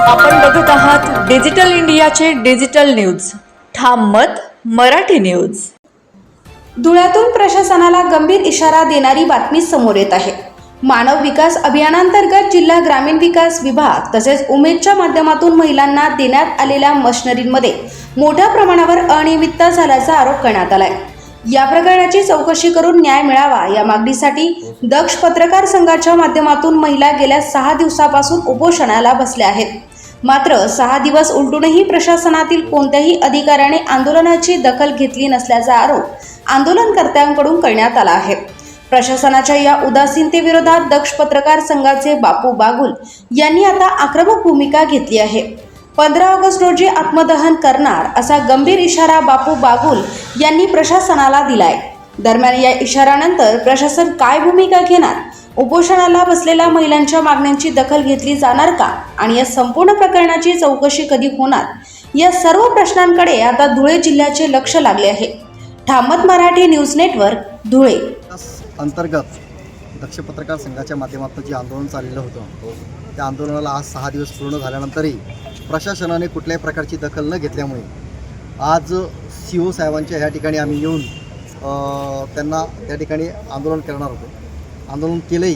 आपण बघत आहात डिजिटल इंडियाचे डिजिटल न्यूज. ठाम मत मराठी न्यूज. धुळ्यातून प्रशासनाला गंभीर इशारा देणारी बातमी समोर येत आहे. मानव विकास अभियानांतर्गत जिल्हा ग्रामीण विकास विभाग तसेच उमेदच्या माध्यमातून महिलांना देण्यात आलेल्या मशिनरीमध्ये मोठ्या प्रमाणावर अनियमितता झाल्याचा आरोप करण्यात आलाय. या प्रकरणाची चौकशी करून न्याय मिळावा या मागणीसाठी दक्ष पत्रकार संघाच्या माध्यमातून महिला गेल्या 6 दिवसापासून उपोषणाला बसल्या आहेत. मात्र 6 दिवस उलटूनही प्रशासनातील कोणत्याही अधिकाऱ्याने आंदोलनाची दखल घेतली नसल्याचा आरोप आंदोलनकर्त्यांकडून करण्यात आला आहे. प्रशासनाच्या या उदासीनतेविरोधात दक्ष पत्रकार संघाचे बापू बागुल यांनी आता आक्रमक भूमिका घेतली आहे. 15 ऑगस्ट रोजी आत्मदहन करणार असा गंभीर इशारा बापू बागुल यांनी प्रशासनाला दिलाय. दरम्यान या इशाऱ्यानंतर प्रशासन काय भूमिका घेणार, उपोषणाला बसलेल्या महिलांच्या मागण्यांची दखल घेतली जाणार का आणि या संपूर्ण प्रकरणाची चौकशी कधी होणार, या सर्व प्रश्नांकडे आता धुळे जिल्ह्याचे लक्ष लागले आहे. ठामत मराठी न्यूज नेटवर्क धुळे अंतर्गत दक्ष पत्रकार संघाच्या माध्यमातून जे आंदोलन चाललेलं होतं त्या आंदोलनाला आज 6 दिवस पूर्ण झाल्यानंतरही प्रशासनाने कुठल्याही प्रकारची दखल न घेतल्यामुळे आज CO साहेबांच्या ह्या ठिकाणी आम्ही येऊन त्यांना त्या ठिकाणी आंदोलन करणार होतो. आंदोलन केलंही.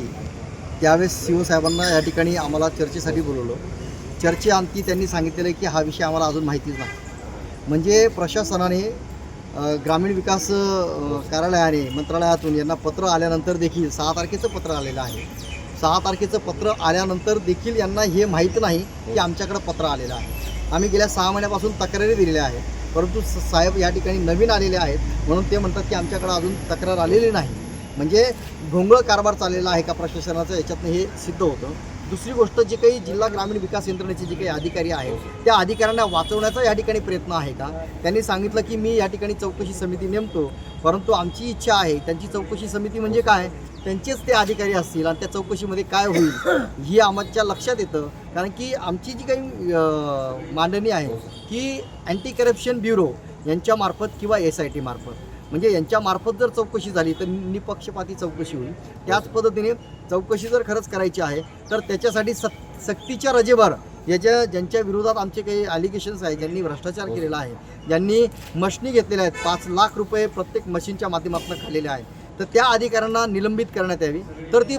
त्यावेळेस CO साहेबांना या ठिकाणी आम्हाला चर्चेसाठी बोलवलं. चर्चेअंती त्यांनी सांगितलेलं आहे की हा विषय आम्हाला अजून माहितीच नाही. म्हणजे प्रशासनाने ग्रामीण विकास कार्यालयाने मंत्रालयातून यांना पत्र आल्यानंतर देखील 6 तारखेचं पत्र आलेलं आहे. 6 तारखेचं पत्र आल्यानंतर देखील यांना हे माहीत नाही की आमच्याकडं पत्र आलेलं आहे. आम्ही गेल्या 6 महिन्यापासून तक्रारी दिलेल्या आहेत, परंतु साहेब या ठिकाणी नवीन आलेले आहेत म्हणून ते म्हणतात की आमच्याकडं अजून तक्रार आलेली नाही. म्हणजे घोंगळ कारभार चाललेला आहे का प्रशासनाचं, याच्यातनं हे सिद्ध होतं. दुसरी गोष्ट, जे काही जिल्हा ग्रामीण विकास यंत्रणेचे जे काही अधिकारी आहेत त्या अधिकाऱ्यांना वाचवण्याचा या ठिकाणी प्रयत्न आहे का. त्यांनी सांगितलं की मी या ठिकाणी चौकशी समिती नेमतो, परंतु आमची इच्छा आहे त्यांची चौकशी समिती म्हणजे काय, त्यांचेच ते अधिकारी असतील आणि त्या चौकशीमध्ये काय होईल ही आमच्या लक्षात येतं. कारण की आमची जी काही मांडणी आहे की अँटी करप्शन ब्युरो यांच्यामार्फत किंवा SIT मार्फत, म्हणजे यांच्यामार्फत जर चौकशी झाली तर निपक्षपाती चौकशी होईल. त्याच पद्धतीने चौकशी जर खरंच करायची आहे तर त्याच्यासाठी सक्तीच्या रजेवर ज्यांच्या विरोधात आमचे काही ॲलिगेशन्स आहेत, ज्यांनी भ्रष्टाचार केलेला आहे, ज्यांनी मशिनी घेतलेल्या आहेत, 5 लाख रुपये प्रत्येक मशीनच्या माध्यमातून खाल्लेले आहेत, तर त्या अधिकाऱ्यांना निलंबित करण्यात यावी. तर ती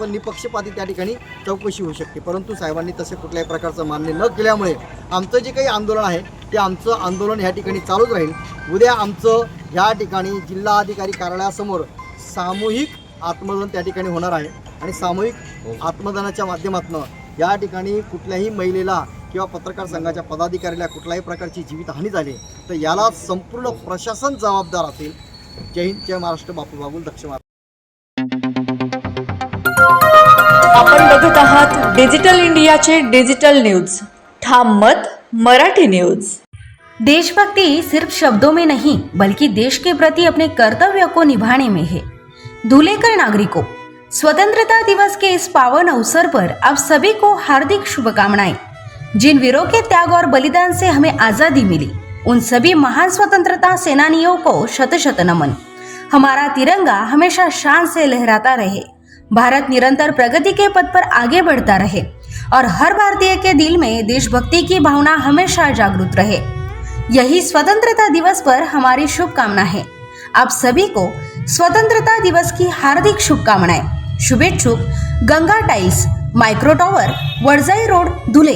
निपक्षपाती त्या ठिकाणी चौकशी होऊ शकते. परंतु साहेबांनी तसे कुठल्याही प्रकारचं मान्य न केल्यामुळे आमचं जे काही आंदोलन आहे ते आमचं आंदोलन ह्या ठिकाणी चालूच राहील. उद्या आमचं ह्या ठिकाणी जिल्हाधिकारी कार्यालयासमोर सामूहिक आत्मदहन त्या ठिकाणी होणार आहे आणि सामूहिक आत्मदहनाच्या माध्यमातून या ठिकाणी कुठल्याही महिलेला किंवा पत्रकार संघाच्या पदाधिकाऱ्याला कुठल्याही प्रकारची जीवितहानी झाली तर याला संपूर्ण प्रशासन जबाबदार असेल. जय हिंद, जय महाराष्ट्र. बापू बागुल, दक्ष. आपण बघत आहात डिजिटल इंडियाचे डिजिटल न्यूज. ठाम मत मराठी न्यूज. देशभक्ति सिर्फ शब्दों में नहीं बल्कि देश के प्रति अपने कर्तव्य को निभाने में है. धुले के नागरिकों, स्वतंत्रता दिवस के इस पावन अवसर पर आप सभी को हार्दिक शुभकामनाएं. जिन वीरों के त्याग और बलिदान से हमें आज़ादी मिली, उन सभी महान स्वतंत्रता सेनानियों को शत शत नमन. हमारा तिरंगा हमेशा शान से लहराता रहे. भारत निरंतर प्रगति के पथ पर आगे बढ़ता रहे और हर भारतीय के दिल में देशभक्ति की भावना हमेशा जागृत रहे. यही स्वतंत्रता दिवस पर हमारी शुभकामना है. आप सभी को स्वतंत्रता दिवस की हार्दिक शुभकामनाएं. शुभेच्छुक, Ganga tiles, micro tower, Wadjai road, धुले.